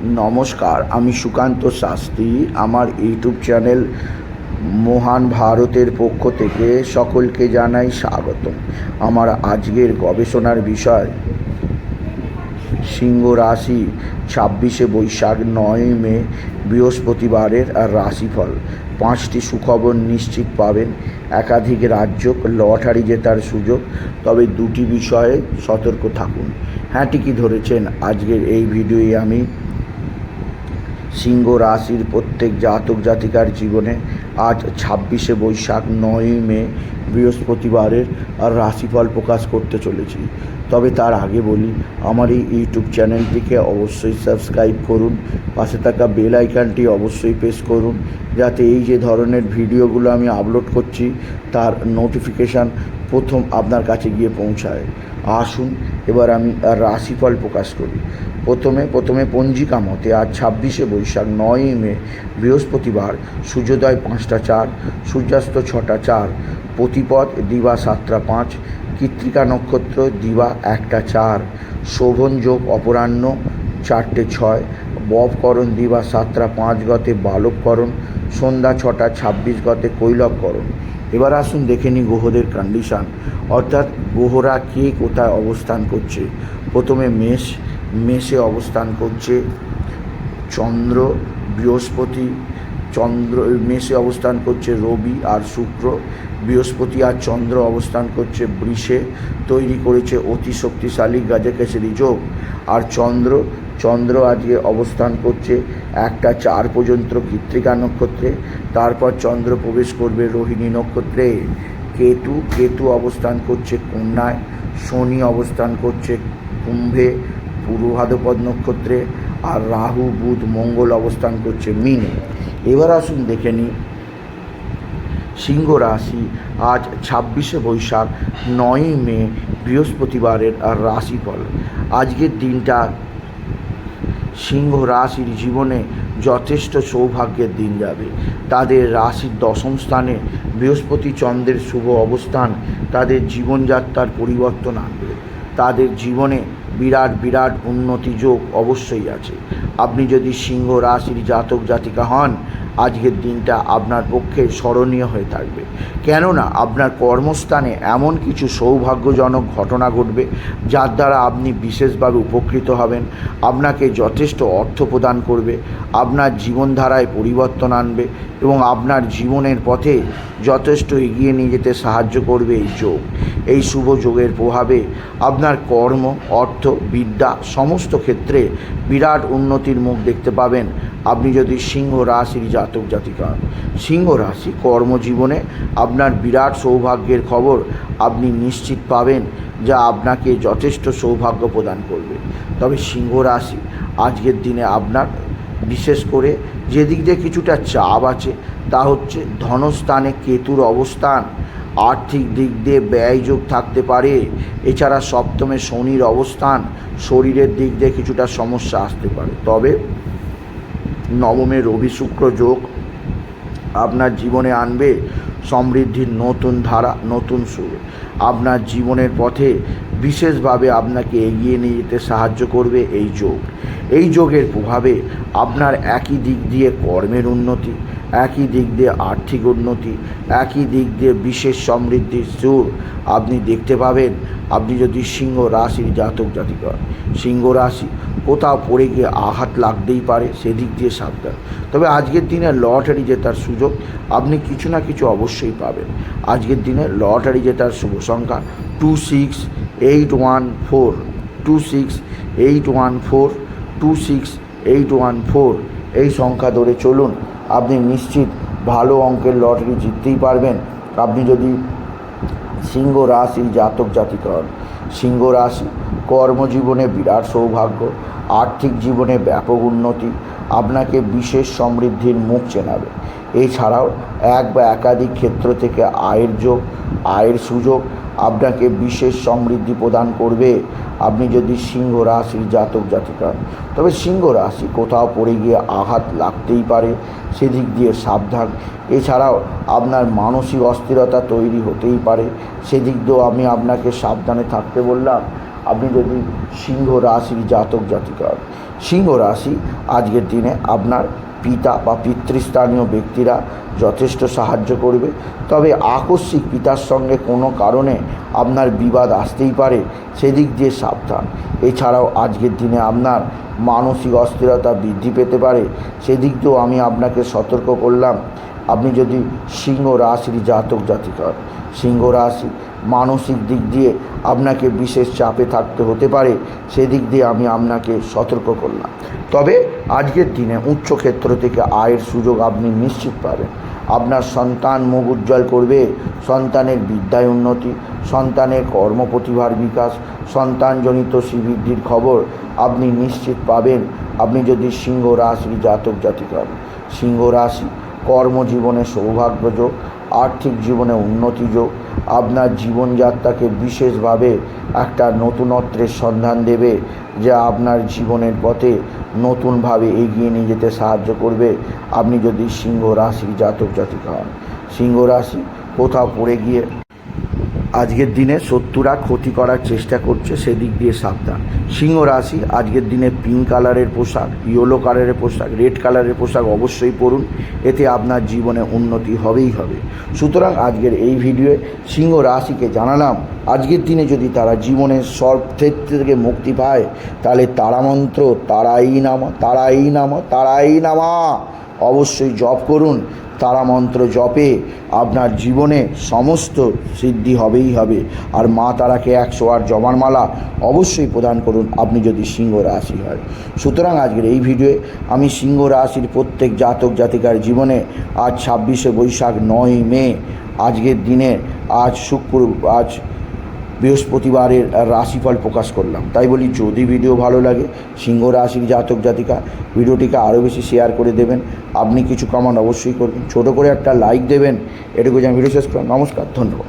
নমস্কার, আমি সুকান্ত শাস্ত্রী। আমার ইউটিউব চ্যানেল মহান ভারতের পক্ষ থেকে সকলকে জানাই স্বাগতম। আমার আজকের গবেষণার বিষয় সিংহ রাশি 26শে বৈশাখ 9ই মে বৃহস্পতিবারের রাশিফল। 5টি সুখবর নিশ্চিত পাবেন। একাধিক রাজ্য লটারি জেতার সুযোগ, তবে 2টি বিষয়ে সতর্ক থাকুন। হ্যাঁ, ঠিকই ধরেছেন। আজকের এই ভিডিওয়ে আমি সিংহ রাশির প্রত্যেক জাতক জাতিকার জীবনে আজ 26শে বৈশাখ 9ই মে বৃহস্পতিবারের রাশিফল প্রকাশ করতে চলেছি। তবে তার আগে বলি, আমার এই ইউটিউব চ্যানেলটিকে অবশ্যই সাবস্ক্রাইব করুন, পাশে থাকা বেল আইকনটি অবশ্যই প্রেস করুন, যাতে এই যে ধরনের ভিডিওগুলো আমি আপলোড করছি তার নোটিফিকেশান প্রথম আপনার কাছে গিয়ে পৌঁছায়। আসুন এবার আমি রাশিফল প্রকাশ করি। প্রথমে পঞ্জিকা মতে আজ 26শে বৈশাখ 9ই মে বৃহস্পতিবার, সূর্যোদয় 5টা 4, সূর্যাস্ত 6টা 4, প্রতিপদ দিবা 7টা 5, কৃত্তিকা নক্ষত্র দিবা 1টা 4, শোভন যোগ অপরাহ্ন 4টে 6, ববকরণ দিবা 7টা 5 গতে বালবকরণ, সন্ধ্যা 6টা 26 গতে কৈলবকরণ। এবার আসুন দেখে নিই গ্রহদের কন্ডিশান, অর্থাৎ গ্রহরা কে কোথায় অবস্থান করছে। প্রথমে মেষে অবস্থান করছে চন্দ্র, বৃহস্পতি। মেষে অবস্থান করছে রবি আর শুক্র। বৃহস্পতি আর চন্দ্র অবস্থান করছে বৃষে, তৈরি করেছে অতি শক্তিশালী গজকেশরী যোগ। আর চন্দ্র আজকে অবস্থান করছে 1টা 4 পর্যন্ত কৃত্তিকা নক্ষত্রে, তারপর চন্দ্র প্রবেশ করবে রোহিণী নক্ষত্রে। কেতু অবস্থান করছে কন্যায়, শনি অবস্থান করছে কুম্ভে পূর্ব ভাদ্রপদ নক্ষত্রে, আর রাহু বুধ মঙ্গল অবস্থান করছে মীনে। এবার আসুন দেখে নিই সিংহ রাশি আজ 26শে বৈশাখ 9ই মে বৃহস্পতিবারের রাশিফল। আজকের দিনটা সিংহ রাশির জীবনে যথেষ্ট সৌভাগ্যের দিন যাবে। তাদের রাশির 10ম স্থানে বৃহস্পতি চন্দ্রের শুভ অবস্থান তাদের জীবনযাত্রার পরিবর্তন আনবে। তাদের জীবনে বিরাট উন্নতি যোগ অবশ্যই আছে। আপনি যদি সিংহ রাশির জাতক জাতিকা হন, আজকের দিনটা আপনার পক্ষে স্মরণীয় হয়ে থাকবে। কেননা আপনার কর্মস্থানে এমন কিছু সৌভাগ্যজনক ঘটনা ঘটবে যার দ্বারা আপনি বিশেষভাবে উপকৃত হবেন। আপনাকে যথেষ্ট অর্থ প্রদান করবে, আপনার জীবনধারায় পরিবর্তন আনবে এবং আপনার জীবনের পথে যথেষ্ট এগিয়ে নিয়ে যেতে সাহায্য করবে এই যোগ। এই শুভ যোগের প্রভাবে আপনার কর্ম, অর্থ, বিদ্যা সমস্ত ক্ষেত্রে বিরাট উন্নতির মুখ দেখতে পাবেন আপনি যদি সিংহ রাশির জাতক জাতিকা হন। সিংহ রাশি কর্মজীবনে আপনার বিরাট সৌভাগ্যের খবর আপনি নিশ্চিত পাবেন, যা আপনাকে যথেষ্ট সৌভাগ্য প্রদান করবে। তবে সিংহ রাশি আজকের দিনে আপনার বিশেষ করে যে দিক দিয়ে কিছুটা চাপ আছে তা হচ্ছে ধনস্থানে কেতুর অবস্থান, আর্থিক দিক দিয়ে ব্যয়যোগ থাকতে পারে। এছাড়া সপ্তমে শনির অবস্থান, শরীরের দিক দিয়ে কিছুটা সমস্যা আসতে পারে। তবে নবমে রবি শুক্র যোগ আপনার জীবনে আনবে সমৃদ্ধির নতুন ধারা, নতুন সুর। আপনার জীবনের পথে বিশেষভাবে আপনাকে এগিয়ে নিয়ে যেতে সাহায্য করবে এই যোগ। এই যোগের প্রভাবে আপনার একই দিক দিয়ে কর্মের উন্নতি, একই দিক দিয়ে আর্থিক উন্নতি, একই দিক দিয়ে বিশেষ সমৃদ্ধির সুর আপনি দেখতে পাবেন। আপনি যদি সিংহ রাশির জাতক জাতিকা। সিংহ রাশি কোথাও পড়ে গিয়ে আঘাত লাগতেই পারে, সেদিক দিয়ে সাবধান। তবে আজকের দিনে লটারি জেতার সুযোগ আপনি কিছু না কিছু অবশ্যই পাবেন। আজকের দিনে লটারি জেতার শুভ সংখ্যা 26814, 26814, 26814 এই সংখ্যা ধরে চলুন। আপনি নিশ্চিত ভালো অঙ্কের লটারি জিততেই পারবেন আপনি যদি সিংহ রাশির জাতক জাতিকা হন। সিংহ রাশি কর্মজীবনে বিরাট সৌভাগ্য, আর্থিক জীবনে ব্যাপক উন্নতি, আপনাকে বিশেষ সমৃদ্ধির মুখ চেনাবে। এছাড়াও এক বা একাধিক ক্ষেত্র থেকে আয়ের সুযোগ আপনাকে বিশেষ সমৃদ্ধি প্রদান করবে আপনি যদি সিংহ রাশির জাতক জাতিকা হন। তবে সিংহ রাশি কোথাও পড়ে গিয়ে আঘাত লাগতেই পারে, সেদিক দিয়ে সাবধান। এছাড়াও আপনার মানসিক অস্থিরতা তৈরি হতেই পারে, সেদিক দিয়েও আমি আপনাকে সাবধানে থাকতে বললাম আপনি যদি সিংহ রাশির জাতক জাতিকা হন। সিংহ রাশি, আজকের দিনে আপনার পিতা বা পিতৃস্থানীয় ব্যক্তিরা যথেষ্ট সাহায্য করবে। তবে আকস্মিক পিতার সঙ্গে কোনো কারণে আপনার বিবাদ আসতেই পারে, সেদিক দিয়ে সাবধান। এছাড়াও আজকের দিনে আপনার মানসিক অস্থিরতা বৃদ্ধি পেতে পারে, সেদিক দিয়েও আমি আপনাকে সতর্ক করলাম। আপনি যদি সিংহ রাশির জাতক জাতিকা হন, সিংহ রাশি মানসিক দিক দিয়ে আপনাকে বিশেষ চাপে থাকতে হতে পারে, সেদিক দিয়ে আমি আপনাকে সতর্ক করলাম। তবে আজকের দিনে উচ্চক্ষেত্র থেকে আয়ের সুযোগ আপনি নিশ্চিত পাবেন। আপনার সন্তান মুখ উজ্জ্বল করবে, সন্তানের বিদ্যায় উন্নতি, সন্তানের কর্মপ্রতিভার বিকাশ, সন্তানজনিত শ্রীবৃদ্ধির খবর আপনি নিশ্চিত পাবেন। আপনি যদি সিংহ রাশির জাতক জাতিকা হন, সিংহ রাশি কর্মজীবনে সৌভাগ্য যোগ, আর্থিক জীবনে উন্নতি যোগ আপনার জীবনযাত্রাকে বিশেষভাবে একটা নতুনত্বের সন্ধান দেবে, যা আপনার জীবনের পথে নতুনভাবে এগিয়ে নিয়ে যেতে সাহায্য করবে। আপনি যদি সিংহ রাশির জাতক জাতিকা হন, সিংহ রাশি কোথাও পড়ে গিয়ে আজকের দিনে শত্রুরা ক্ষতি করার চেষ্টা করছে, সেদিক দিয়ে সাবধান। সিংহ রাশি আজকের দিনে পিঙ্ক কালারের পোশাক, ইয়েলো কালারের পোশাক, রেড কালারের পোশাক অবশ্যই পরুন, এতে আপনার জীবনে উন্নতি হবেই হবে। সুতরাং আজকের এই ভিডিওয়ে সিংহ রাশিকে জানালাম, আজকের দিনে যদি তারা জীবনের সব ক্ষেত্র থেকে মুক্তি পায়, তাহলে তারামন্ত্র তারাই নামা তারাই নামা তারাই নামা অবশ্যই জপ করুন। তারা মন্ত্র জপে আপনার জীবনে সমস্ত সিদ্ধি হবেই হবে। আর মা তারাকে 108 জবার মালা অবশ্যই প্রদান করুন, আপনি যদি সিংহ রাশি হয়। সুতরাং আজকের এই ভিডিওয়ে আমি সিংহ রাশির প্রত্যেক জাতক জাতিকার জীবনে আজ 26শে বৈশাখ 9ই মে আজকের দিনে আজ বৃহস্পতিবারের রাশিফল প্রকাশ করলাম। তাই বলি, যদি ভিডিও ভালো লাগে সিংহ রাশির জাতক জাতিকা ভিডিওটিকে আরও বেশি শেয়ার করে দেবেন। আপনি কিছু কমেন্ট অবশ্যই করবেন, ছোটো করে একটা লাইক দেবেন। এটুকু যেন ভিডিও শেষ করলাম। নমস্কার, ধন্যবাদ।